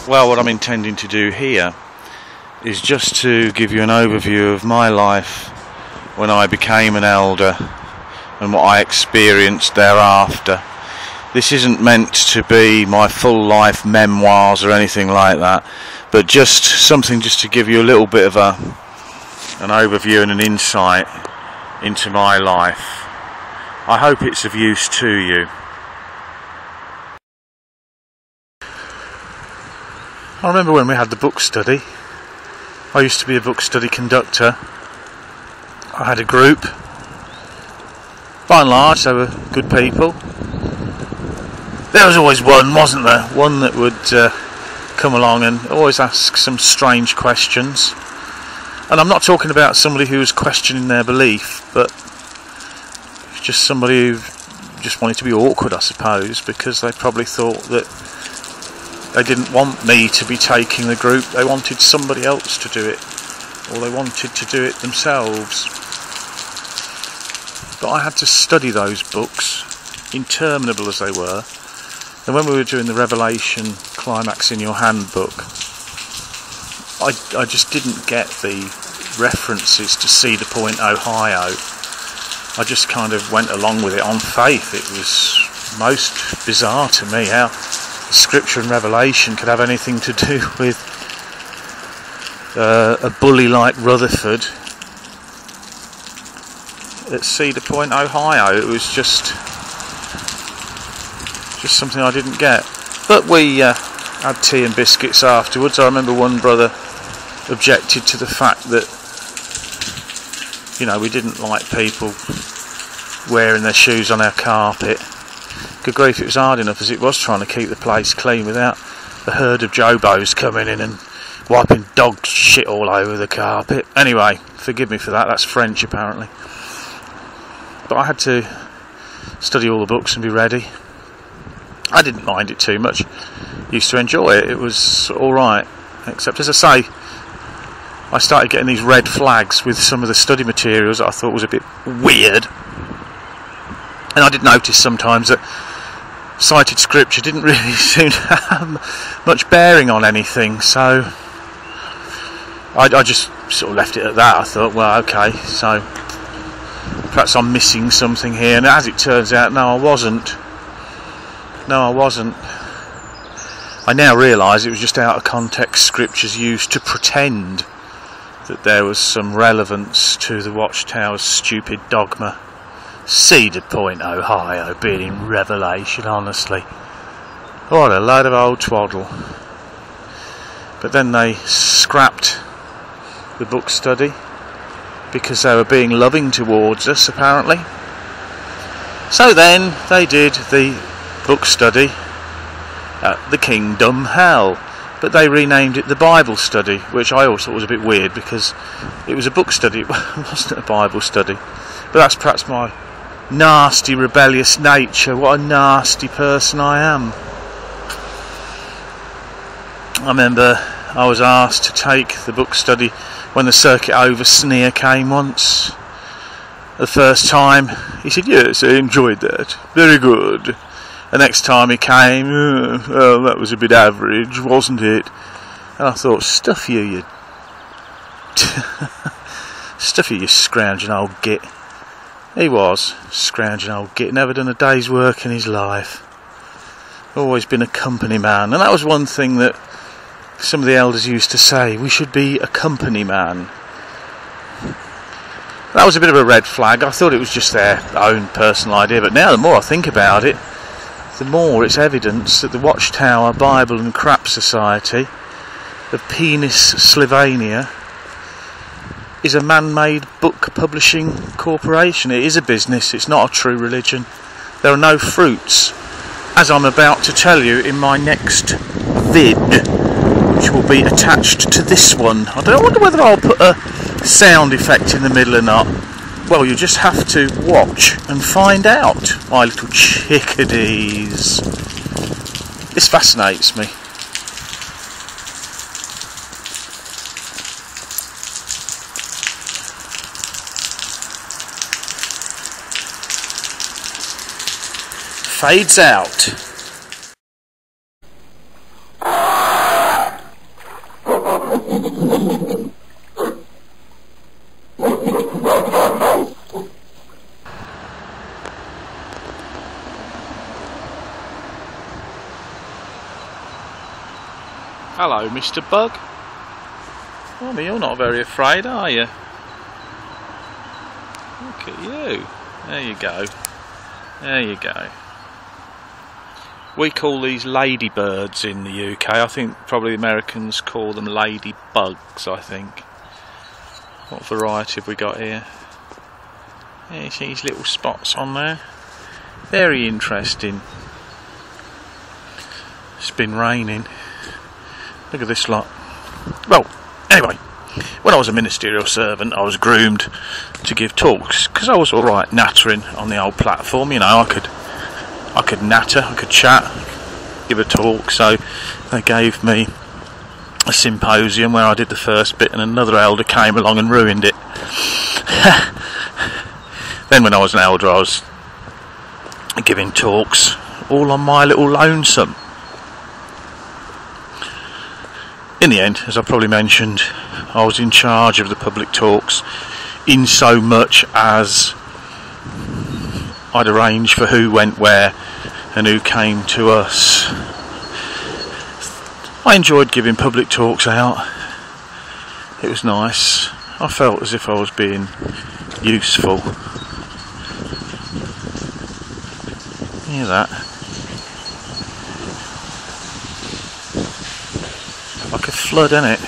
Well, what I'm intending to do here is just to give you an overview of my life when I became an elder and what I experienced thereafter. This isn't meant to be my full life memoirs or anything like that, but just something just to give you a little bit of an overview and an insight into my life. I hope it's of use to you. I remember when we had the book study. I used to be a book study conductor. I had a group. By and large, they were good people. There was always one, wasn't there? One that would come along and always ask some strange questions. And I'm not talking about somebody who was questioning their belief, but just somebody who just wanted to be awkward, I suppose, because they probably thought that they didn't want me to be taking the group, they wanted somebody else to do it, or they wanted to do it themselves. But I had to study those books, interminable as they were, and when we were doing the Revelation Climax in Your Handbook, I just didn't get the references to Cedar Point, Ohio. I just kind of went along with it on faith. It was most bizarre to me how Scripture and Revelation could have anything to do with a bully like Rutherford at Cedar Point, Ohio. It was just something I didn't get. But we had tea and biscuits afterwards. I remember one brother objected to the fact that, you know, we didn't like people wearing their shoes on our carpet. Good grief, it was hard enough as it was trying to keep the place clean without a herd of jobos coming in and wiping dog shit all over the carpet. Anyway, forgive me for that, that's French apparently. But I had to study all the books and be ready. I didn't mind it too much, used to enjoy it, it was alright. Except, as I say, I started getting these red flags with some of the study materials that I thought was a bit weird. And I did notice sometimes that cited scripture didn't really seem to have much bearing on anything, so I just sort of left it at that. I thought, well, okay, so perhaps I'm missing something here, and as it turns out, no, I wasn't. I now realise it was just out of context scriptures used to pretend that there was some relevance to the Watchtower's stupid dogma. Cedar Point, Ohio, being in Revelation, honestly. What a load of old twaddle. But then they scrapped the book study because they were being loving towards us, apparently. So then they did the book study at the Kingdom Hell. But they renamed it the Bible Study, which I always thought was a bit weird because it was a book study, it wasn't a Bible study. But that's perhaps my nasty, rebellious nature. What a nasty person I am. I remember I was asked to take the book study when the Circuit Over sneer came once. The first time he said, yes, I enjoyed that, very good. The next time he came, well, that was a bit average, wasn't it? And I thought, stuff you stuff you scrounging old git. He was scrounging old git, never done a day's work in his life. Always been a company man, and that was one thing that some of the elders used to say, we should be a company man. That was a bit of a red flag. I thought it was just their own personal idea, but now the more I think about it, the more it's evidence that the Watchtower Bible and Crap Society of Penis, Slovenia is a man-made book publishing corporation. It is a business, it's not a true religion. There are no fruits, as I'm about to tell you in my next vid, which will be attached to this one. I wonder whether I'll put a sound effect in the middle or not. Well, you just have to watch and find out, my little chickadees. This fascinates me. Fades out. Hello, Mr. Bug. Well, you're not very afraid, are you? Look at you. There you go. There you go. We call these ladybirds in the UK. I think probably the Americans call them ladybugs, I think. What variety have we got here? Yeah, you see these little spots on there? Very interesting. It's been raining. Look at this lot. Well, anyway, when I was a ministerial servant, I was groomed to give talks because I was all right nattering on the old platform. You know, I could natter, I could chat, give a talk. So they gave me a symposium where I did the first bit, and another elder came along and ruined it. Then when I was an elder, I was giving talks all on my little lonesome. In the end, as I probably mentioned, I was in charge of the public talks in so much as I'd arrange for who went where and who came to us. I enjoyed giving public talks out. It was nice. I felt as if I was being useful. Hear that? Like a flood, innit?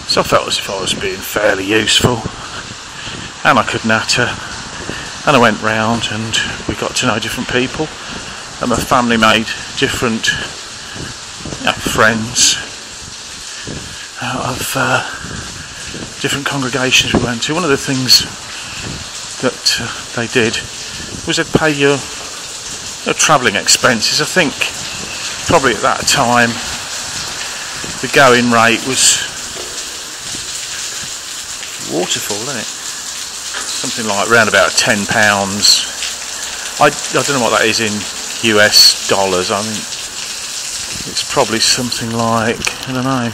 So I felt as if I was being fairly useful, and I could natter, and I went round and we got to know different people, and my family made different friends out of different congregations we went to. One of the things that they did was they'd pay your travelling expenses. I think probably at that time the going rate was waterfall, isn't it? Something like around about £10. I don't know what that is in US dollars. I mean, it's probably something like, I don't know,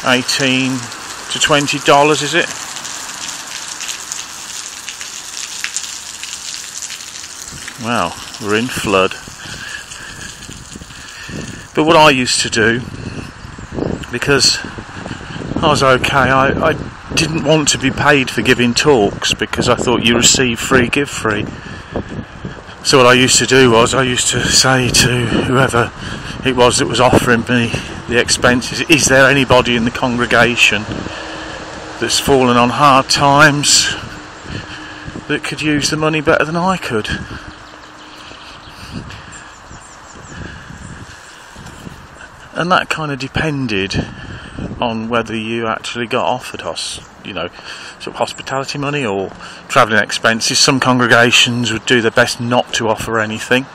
$18 to $20, is it? Wow, we're in flood. But what I used to do, because I was okay, I didn't want to be paid for giving talks because I thought you receive free, give free. So what I used to do was I used to say to whoever it was that was offering me the expenses, is there anybody in the congregation that's fallen on hard times that could use the money better than I could? And that kind of depended on whether you actually got offered sort of hospitality money or travelling expenses. Some congregations would do their best not to offer anything.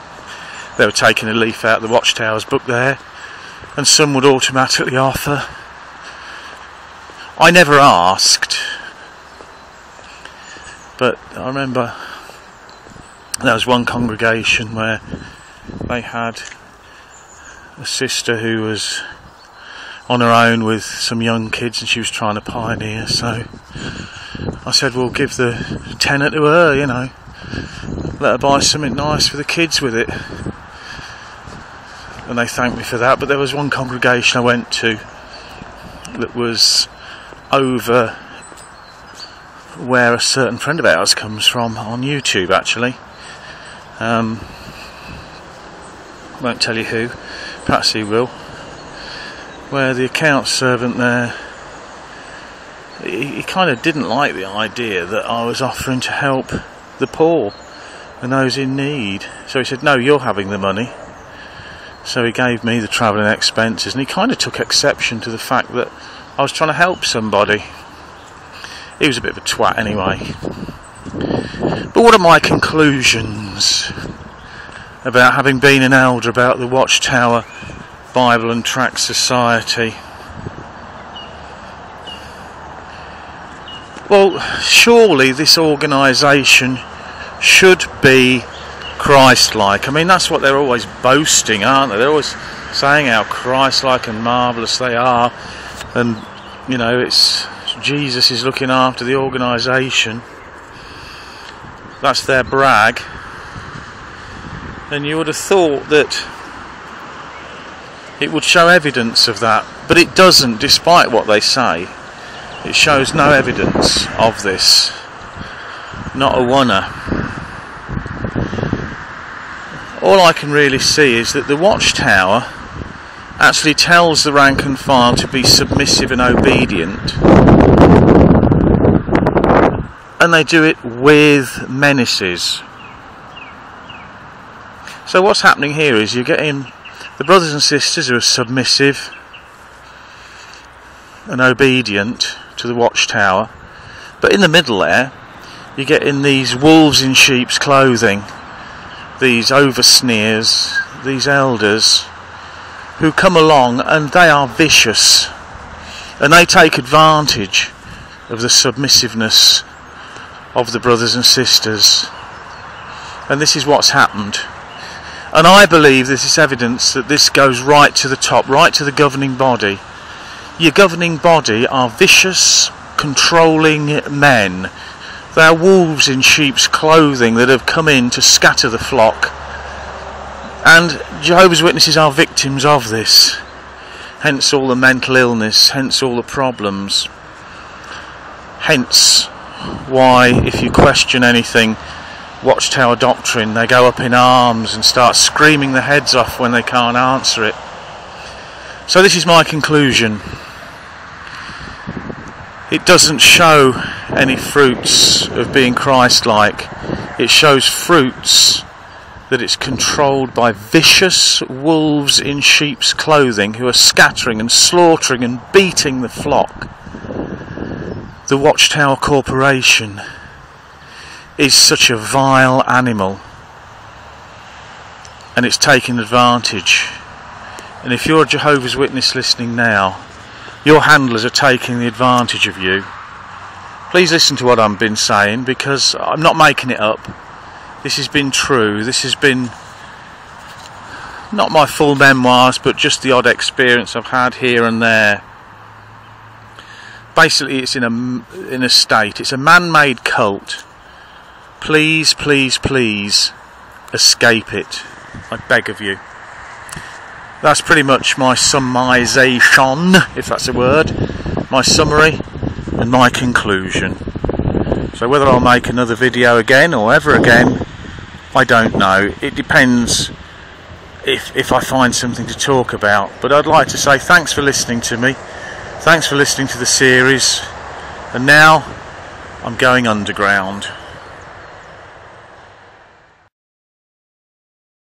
They were taking a leaf out of the Watchtower's book there, and some would automatically offer. I never asked, but I remember there was one congregation where they had a sister who was on her own with some young kids, and she was trying to pioneer. So I said, well, give the tenner to her, let her buy something nice for the kids with it. And they thanked me for that. But there was one congregation I went to that was over where a certain friend of ours comes from, on YouTube actually. Won't tell you who, perhaps he will. Where the accounts servant there, he kind of didn't like the idea that I was offering to help the poor and those in need. So he said, no, you're having the money. So he gave me the travelling expenses, and he kind of took exception to the fact that I was trying to help somebody. He was a bit of a twat anyway. But what are my conclusions about having been an elder about the Watchtower Bible and Tract Society? Well, surely this organisation should be Christ-like. I mean, that's what they're always boasting, aren't they? They're always saying how Christ-like and marvellous they are, and it's Jesus is looking after the organisation. That's their brag. And you would have thought that it would show evidence of that, but it doesn't, despite what they say. It shows no evidence of this, not a oneer. All I can really see is that the watchtower actually tells the rank and file to be submissive and obedient, and they do it with menaces. So what's happening here is you're getting the brothers and sisters who are submissive and obedient to the watchtower, but in the middle there you're getting these wolves in sheep's clothing, these oversneers, these elders, who come along and they are vicious, and they take advantage of the submissiveness of the brothers and sisters. And this is what's happened. And I believe this is evidence that this goes right to the top, right to the governing body. Your governing body are vicious, controlling men. They are wolves in sheep's clothing that have come in to scatter the flock. And Jehovah's Witnesses are victims of this. Hence all the mental illness, hence all the problems. Hence why, if you question anything Watchtower doctrine, they go up in arms and start screaming their heads off when they can't answer it. So this is my conclusion. It doesn't show any fruits of being Christ-like. It shows fruits that it's controlled by vicious wolves in sheep's clothing who are scattering and slaughtering and beating the flock. The Watchtower Corporation is such a vile animal, and it's taking advantage. And if you're a Jehovah's Witness listening now, your handlers are taking the advantage of you. Please listen to what I've been saying, because I'm not making it up. This has been true. This has been not my full memoirs, but just the odd experience I've had here and there. Basically, it's in a state. It's a man-made cult. Please, please, please escape it. I beg of you. That's pretty much my summarization, if that's a word, my summary and my conclusion. So whether I'll make another video again or ever again, I don't know. It depends if I find something to talk about. But I'd like to say thanks for listening to me. Thanks for listening to the series. And now I'm going underground.